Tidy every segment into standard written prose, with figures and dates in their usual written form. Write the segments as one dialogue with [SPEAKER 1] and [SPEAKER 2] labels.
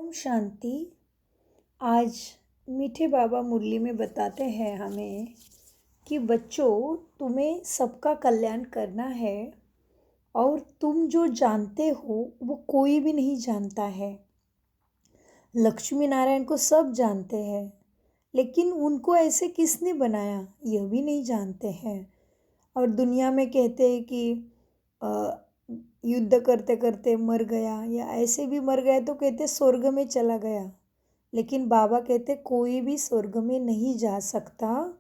[SPEAKER 1] ओम शांति। आज मीठे बाबा मुरली में बताते हैं हमें कि बच्चों, तुम्हें सबका कल्याण करना है और तुम जो जानते हो वो कोई भी नहीं जानता है। लक्ष्मी नारायण को सब जानते हैं, लेकिन उनको ऐसे किसने बनाया यह भी नहीं जानते हैं। और दुनिया में कहते हैं कि अ, युद्ध करते करते मर गया या ऐसे भी मर गया तो कहते स्वर्ग में चला गया। लेकिन बाबा कहते कोई भी स्वर्ग में नहीं जा सकता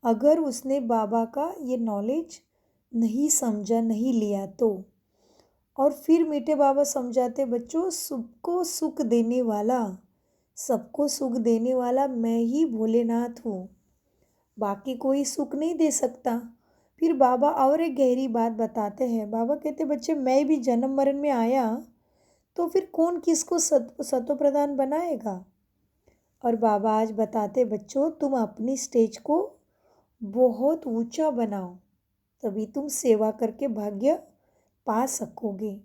[SPEAKER 1] अगर उसने बाबा का ये नॉलेज नहीं समझा, नहीं लिया तो। और फिर मीठे बाबा समझाते बच्चों, सबको सुख देने वाला मैं ही भोलेनाथ हूँ, बाकी कोई सुख नहीं दे सकता। फिर बाबा और एक गहरी बात बताते हैं। बाबा कहते बच्चे, मैं भी जन्म मरण में आया तो फिर कौन किसको सतो प्रधान बनाएगा। और बाबा आज बताते बच्चों, तुम अपनी स्टेज को बहुत ऊंचा बनाओ, तभी तुम सेवा करके भाग्य पा सकोगे।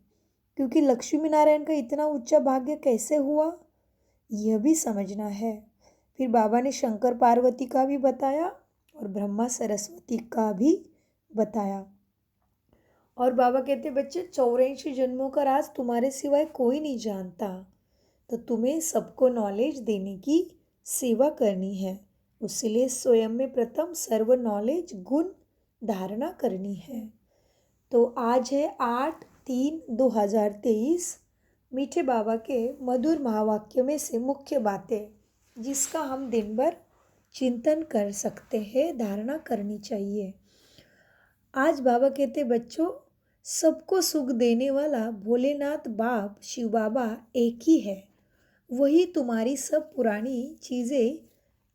[SPEAKER 1] क्योंकि लक्ष्मी नारायण का इतना ऊंचा भाग्य कैसे हुआ यह भी समझना है। फिर बाबा ने शंकर पार्वती का भी बताया और ब्रह्मा सरस्वती का भी बताया। और बाबा कहते बच्चे, 84 जन्मों का राज तुम्हारे सिवाय कोई नहीं जानता, तो तुम्हें सबको नॉलेज देने की सेवा करनी है। उसलिए स्वयं में प्रथम सर्व नॉलेज गुण धारणा करनी है। तो आज है 8/3/2023। मीठे बाबा के मधुर महावाक्य में से मुख्य बातें जिसका हम दिन भर चिंतन कर सकते हैं, धारणा करनी चाहिए। आज बाबा कहते बच्चों, सबको सुख देने वाला भोलेनाथ बाप शिव बाबा एक ही है। वही तुम्हारी सब पुरानी चीज़ें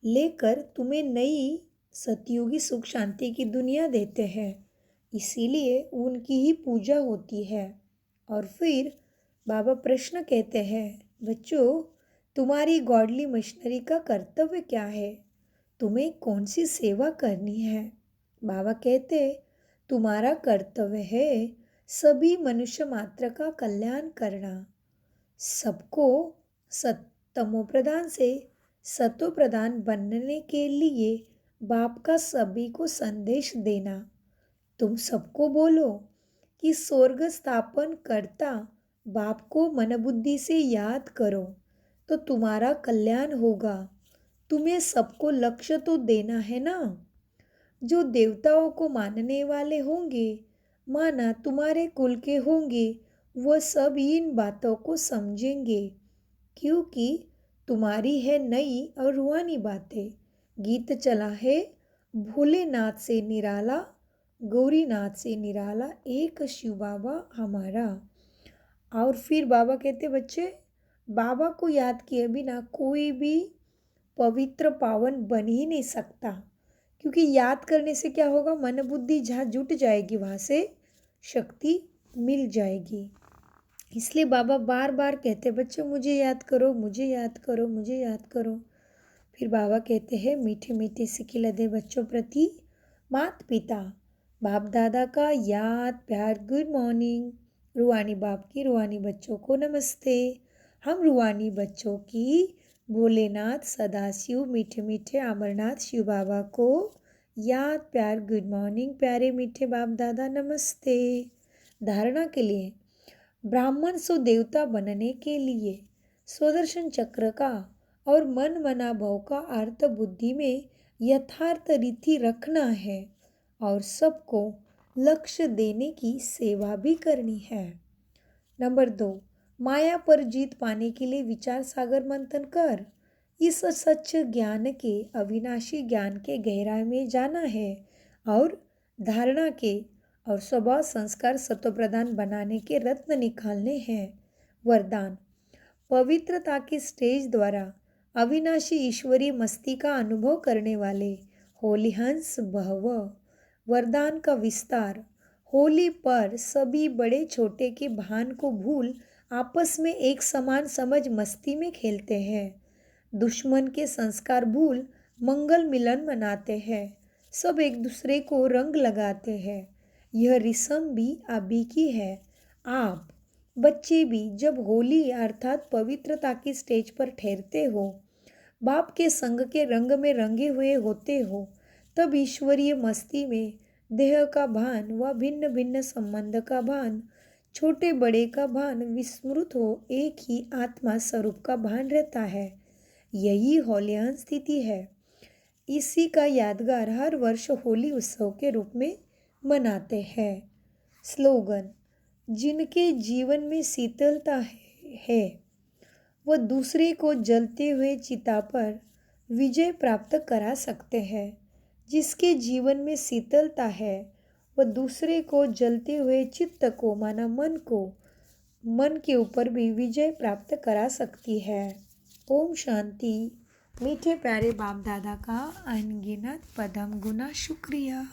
[SPEAKER 1] लेकर तुम्हें नई सतयुगी सुख शांति की दुनिया देते हैं, इसीलिए उनकी ही पूजा होती है। और फिर बाबा प्रश्न कहते हैं बच्चों, तुम्हारी गॉडली मशीनरी का कर्तव्य क्या है, तुम्हें कौन सी सेवा करनी है। बाबा कहते तुम्हारा कर्तव्य है सभी मनुष्य मात्र का कल्याण करना, सबको तमो प्रधान से सतो प्रधान बनने के लिए बाप का सभी को संदेश देना। तुम सबको बोलो कि स्वर्ग स्थापन करता बाप को मन बुद्धि से याद करो तो तुम्हारा कल्याण होगा। तुम्हें सबको लक्ष्य तो देना है ना। जो देवताओं को मानने वाले होंगे, माना तुम्हारे कुल के होंगे, वह सब इन बातों को समझेंगे, क्योंकि तुम्हारी है नई और रूहानी बातें। गीत चला है भोलेनाथ से निराला, गौरीनाथ से निराला, एक शिव बाबा हमारा। और फिर बाबा कहते बच्चे, बाबा को याद किए बिना कोई भी पवित्र पावन बन ही नहीं सकता। क्योंकि याद करने से क्या होगा, मन बुद्धि जहाँ जुट जाएगी वहाँ से शक्ति मिल जाएगी। इसलिए बाबा बार बार कहते बच्चों, मुझे याद करो, मुझे याद करो, मुझे याद करो। फिर बाबा कहते हैं मीठे मीठे सिक्के लदे बच्चों प्रति माता पिता बाप दादा का याद प्यार, गुड मॉर्निंग। रूहानी बाप की रूहानी बच्चों को नमस्ते। हम रूहानी बच्चों की भोलेनाथ सदाशिव मीठे मीठे अमरनाथ शिव बाबा को याद प्यार, गुड मॉर्निंग। प्यारे मीठे बाप दादा नमस्ते। धारणा के लिए, ब्राह्मण सो देवता बनने के लिए स्वदर्शन चक्र का और मन मना भाव का अर्थ बुद्धि में यथार्थ रीति रखना है और सबको लक्ष्य देने की सेवा भी करनी है। नंबर 2, माया पर जीत पाने के लिए विचार सागर मंथन कर इस सच्च ज्ञान के अविनाशी ज्ञान के गहराई में जाना है और धारणा के और स्वभाव संस्कार सत्व प्रदान बनाने के रत्न निकालने हैं। वरदान, पवित्रता के स्टेज द्वारा अविनाशी ईश्वरीय मस्ती का अनुभव करने वाले होली हंस भव। वरदान का विस्तार, होली पर सभी बड़े छोटे के भान को भूल आपस में एक समान समझ मस्ती में खेलते हैं। दुश्मन के संस्कार भूल मंगल मिलन मनाते हैं। सब एक दूसरे को रंग लगाते हैं। यह रिसम भी अभी की है। आप बच्चे भी जब होली अर्थात पवित्रता की स्टेज पर ठहरते हो, बाप के संग के रंग में रंगे हुए होते हो, तब ईश्वरीय मस्ती में देह का भान व भिन्न भिन्न संबंध का भान, छोटे बड़े का भान विस्मृत हो एक ही आत्मा स्वरूप का भान रहता है। यही होलियान स्थिति है। इसी का यादगार हर वर्ष होली उत्सव के रूप में मनाते हैं। स्लोगन: जिनके जीवन में शीतलता है वह दूसरे को जलते हुए चिता पर विजय प्राप्त करा सकते हैं। जिसके जीवन में शीतलता है वह दूसरे को जलते हुए चित्त को माना मन के ऊपर भी विजय प्राप्त करा सकती है। ओम शांति। मीठे प्यारे बाप दादा का अनगिनत पदम गुना शुक्रिया।